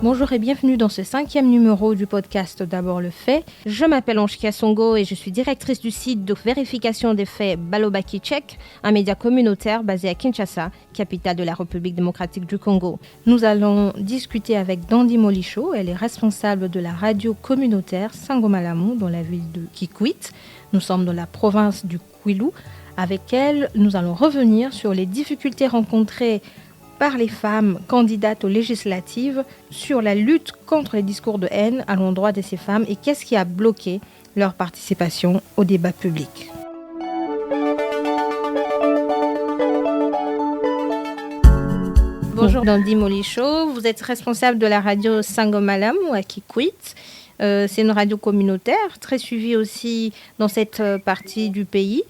Bonjour et bienvenue dans ce 5e numéro du podcast D'abord le fait. Je m'appelle Anchkia Songo et je suis directrice du site de vérification des faits Balobaki Check, un média communautaire basé à Kinshasa, capitale de la République démocratique du Congo. Nous allons discuter avec Dandy Molicho, elle est responsable de la radio communautaire Sangomalamu dans la ville de Kikwit. Nous sommes dans la province du Kwilu. Avec elle, nous allons revenir sur les difficultés rencontrées par les femmes candidates aux législatives sur la lutte contre les discours de haine à l'endroit de ces femmes et qu'est-ce qui a bloqué leur participation au débat public. Bonjour Dandy Molicho, vous êtes responsable de la radio Sangomalamu à Kikwit. C'est une radio communautaire, très suivie aussi dans cette partie du pays.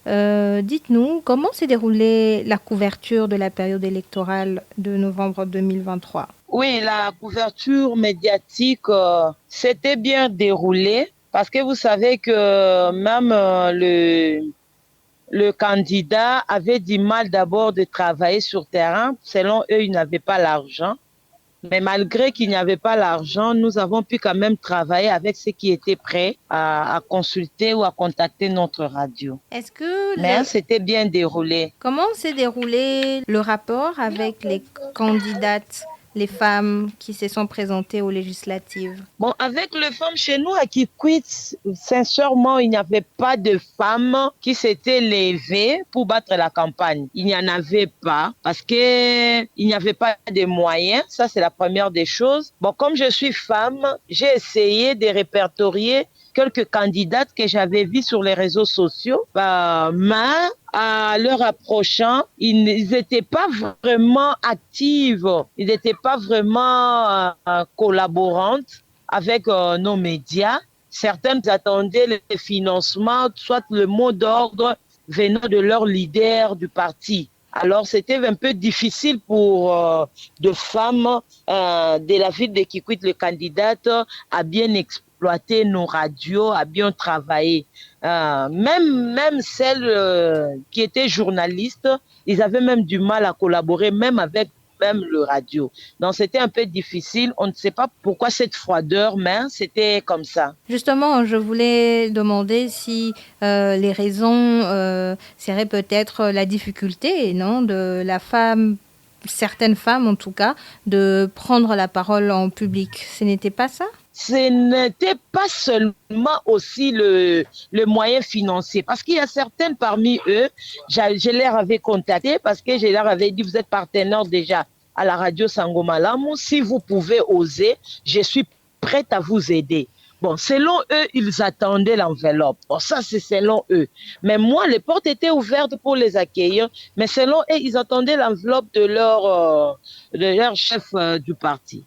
Dites-nous, comment s'est déroulée la couverture de la période électorale de novembre 2023 ? Oui, la couverture médiatique s'était bien déroulée parce que vous savez que même le candidat avait du mal d'abord de travailler sur terrain. Selon eux, ils n'avaient pas l'argent. Mais malgré qu'il n'y avait pas l'argent, nous avons pu quand même travailler avec ceux qui étaient prêts à consulter ou à contacter notre radio. Mais c'était bien déroulé. Comment s'est déroulé le rapport avec les candidates, les femmes qui se sont présentées aux législatives? Bon, avec les femmes chez nous à Kikwit, sincèrement, il n'y avait pas de femmes qui s'étaient levées pour battre la campagne. Il n'y en avait pas parce que il n'y avait pas de moyens. Ça, c'est la première des choses. Bon, comme je suis femme, j'ai essayé de répertorier quelques candidates que j'avais vues sur les réseaux sociaux. Mais à leur approchant, ils n'étaient pas vraiment actifs, ils n'étaient pas vraiment collaborantes avec nos médias. Certaines attendaient le financement, soit le mot d'ordre venant de leur leader du parti. Alors, c'était un peu difficile pour de femmes de la ville de Kikwit, le candidat, à bien exploiter nos radios, à bien travailler. Même celles qui étaient journalistes, ils avaient même du mal à collaborer, même avec le radio. Donc, c'était un peu difficile. On ne sait pas pourquoi cette froideur, mais c'était comme ça. Justement, je voulais demander si les raisons seraient peut-être la difficulté, non, de la femme, certaines femmes en tout cas, de prendre la parole en public. Ce n'était pas ça ? Ce n'était pas seulement aussi le moyen financier, parce qu'il y a certaines parmi eux, je les avais contactés parce que je leur avais dit, vous êtes partenaire déjà à la radio Sangomalamu, si vous pouvez oser, je suis prête à vous aider. Bon, selon eux, ils attendaient l'enveloppe. Bon, ça, c'est selon eux. Mais moi, les portes étaient ouvertes pour les accueillir, mais selon eux, ils attendaient l'enveloppe de leur chef du parti.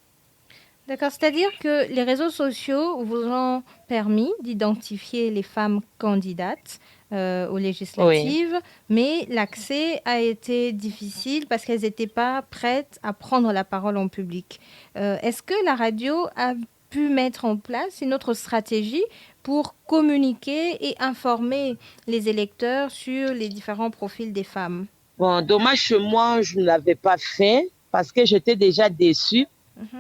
D'accord, c'est-à-dire que les réseaux sociaux vous ont permis d'identifier les femmes candidates aux législatives, oui, mais l'accès a été difficile parce qu'elles n'étaient pas prêtes à prendre la parole en public. Est-ce que la radio a pu mettre en place une autre stratégie pour communiquer et informer les électeurs sur les différents profils des femmes? Bon, dommage que moi, je ne l'avais pas fait parce que j'étais déjà déçue.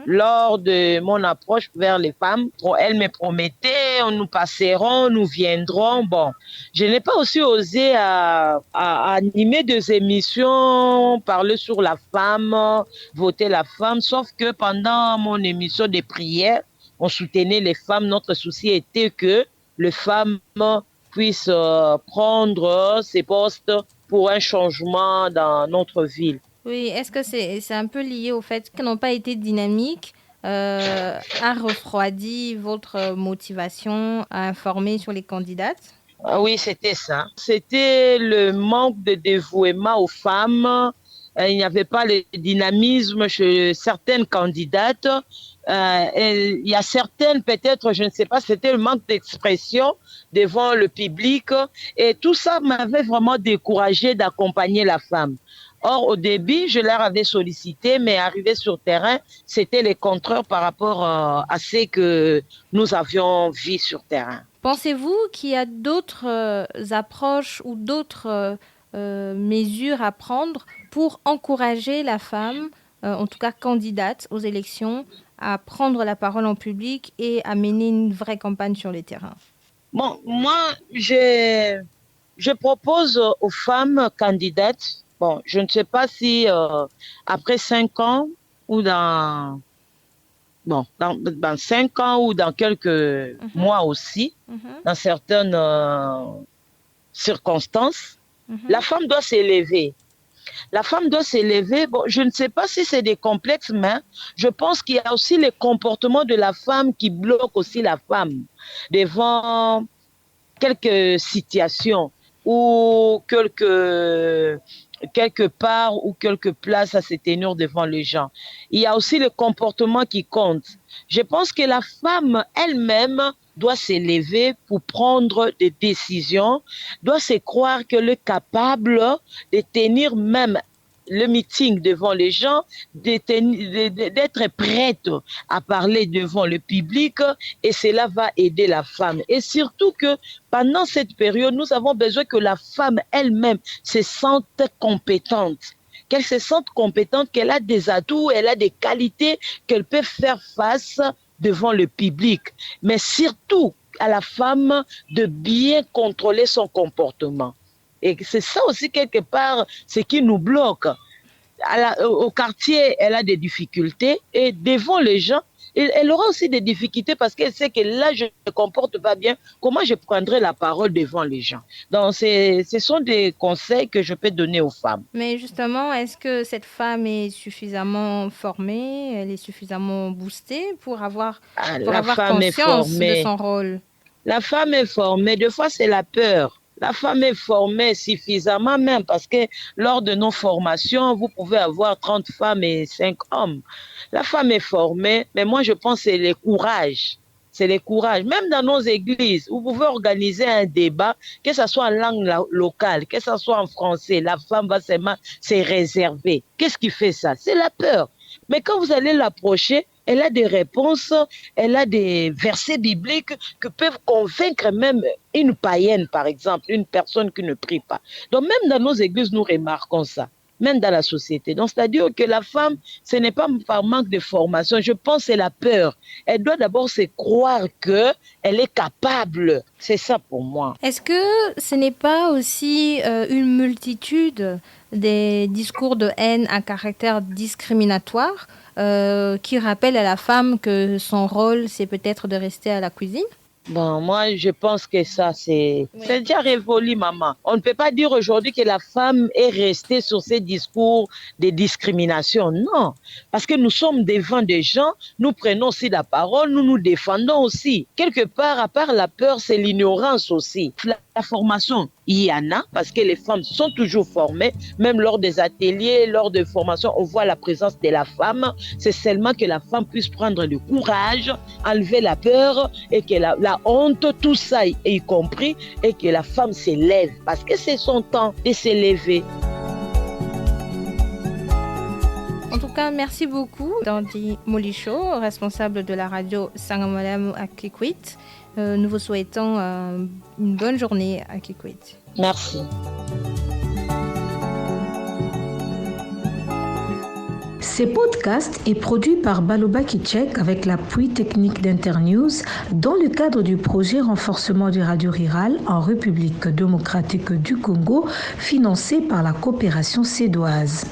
Lors de mon approche vers les femmes, elles me promettaient, nous passerons, nous viendrons. Bon, je n'ai pas aussi osé à animer des émissions, parler sur la femme, voter la femme, sauf que pendant mon émission de prière, on soutenait les femmes. Notre souci était que les femmes puissent prendre ces postes pour un changement dans notre ville. Oui, est-ce que c'est un peu lié au fait qu'elles n'ont pas été dynamiques, a refroidi votre motivation à informer sur les candidates? Oui, c'était ça. C'était le manque de dévouement aux femmes. Il n'y avait pas le dynamisme chez certaines candidates. Il y a certaines, peut-être, je ne sais pas, c'était le manque d'expression devant le public. Et tout ça m'avait vraiment découragée d'accompagner la femme. Or, au début, je leur avais sollicité, mais arrivé sur terrain, c'était les contraires par rapport à ce que nous avions vu sur terrain. Pensez-vous qu'il y a d'autres approches ou d'autres mesures à prendre pour encourager la femme, en tout cas candidate aux élections, à prendre la parole en public et à mener une vraie campagne sur les terrains? Bon, moi, je propose aux femmes candidates, bon, je ne sais pas si après 5 ans ou dans 5 ans ou dans quelques mois aussi, dans certaines circonstances, la femme doit s'élever. La femme doit s'élever. Bon, je ne sais pas si c'est des complexes, mais je pense qu'il y a aussi les comportements de la femme qui bloquent aussi la femme devant quelques situations ou quelque part ou quelque place à se tenir devant les gens. Il y a aussi le comportement qui compte. Je pense que la femme elle-même doit s'élever pour prendre des décisions, doit se croire qu'elle est capable de tenir même le meeting devant les gens, d'être prête à parler devant le public, et cela va aider la femme. Et surtout que pendant cette période, nous avons besoin que la femme elle-même se sente compétente. Qu'elle se sente compétente, qu'elle a des atouts, elle a des qualités, qu'elle peut faire face devant le public. Mais surtout à la femme de bien contrôler son comportement. Et c'est ça aussi, quelque part, ce qui nous bloque. Au quartier, elle a des difficultés et devant les gens, elle aura aussi des difficultés parce qu'elle sait que là, je ne me comporte pas bien. Comment je prendrai la parole devant les gens? Donc, ce sont des conseils que je peux donner aux femmes. Mais justement, est-ce que cette femme est suffisamment formée, elle est suffisamment boostée pour avoir conscience de son rôle? La femme est formée. Des fois, c'est la peur. La femme est formée suffisamment même parce que lors de nos formations, vous pouvez avoir 30 femmes et 5 hommes. La femme est formée, mais moi je pense que c'est le courage. C'est le courage. Même dans nos églises, vous pouvez organiser un débat, que ce soit en langue locale, que ce soit en français, la femme va seulement se réserver. Qu'est-ce qui fait ça? C'est la peur. Mais quand vous allez l'approcher, elle a des réponses, elle a des versets bibliques qui peuvent convaincre même une païenne, par exemple, une personne qui ne prie pas. Donc même dans nos églises, nous remarquons ça, même dans la société. Donc c'est-à-dire que la femme, ce n'est pas par manque de formation, je pense que c'est la peur. Elle doit d'abord se croire qu'elle est capable. C'est ça pour moi. Est-ce que ce n'est pas aussi une multitude des discours de haine à caractère discriminatoire qui rappellent à la femme que son rôle, c'est peut-être de rester à la cuisine? Bon, moi, je pense que ça, c'est déjà révolu, maman. On ne peut pas dire aujourd'hui que la femme est restée sur ces discours de discrimination. Non, parce que nous sommes devant des gens, nous prenons aussi la parole, nous nous défendons aussi. Quelque part, à part la peur, c'est l'ignorance aussi. La formation, il y en a, parce que les femmes sont toujours formées, même lors des ateliers, lors de formations, on voit la présence de la femme. C'est seulement que la femme puisse prendre le courage, enlever la peur et que la honte, tout ça y compris, et que la femme s'élève, parce que c'est son temps de s'élever. En tout cas, merci beaucoup, Dandy Molicho, responsable de la radio Sangamalamu à Kikwit. Nous vous souhaitons une bonne journée à Kikwit. Merci. Ce podcast est produit par Baloba Kitchek avec l'appui technique d'Internews dans le cadre du projet renforcement du radio rural en République démocratique du Congo, financé par la coopération suédoise.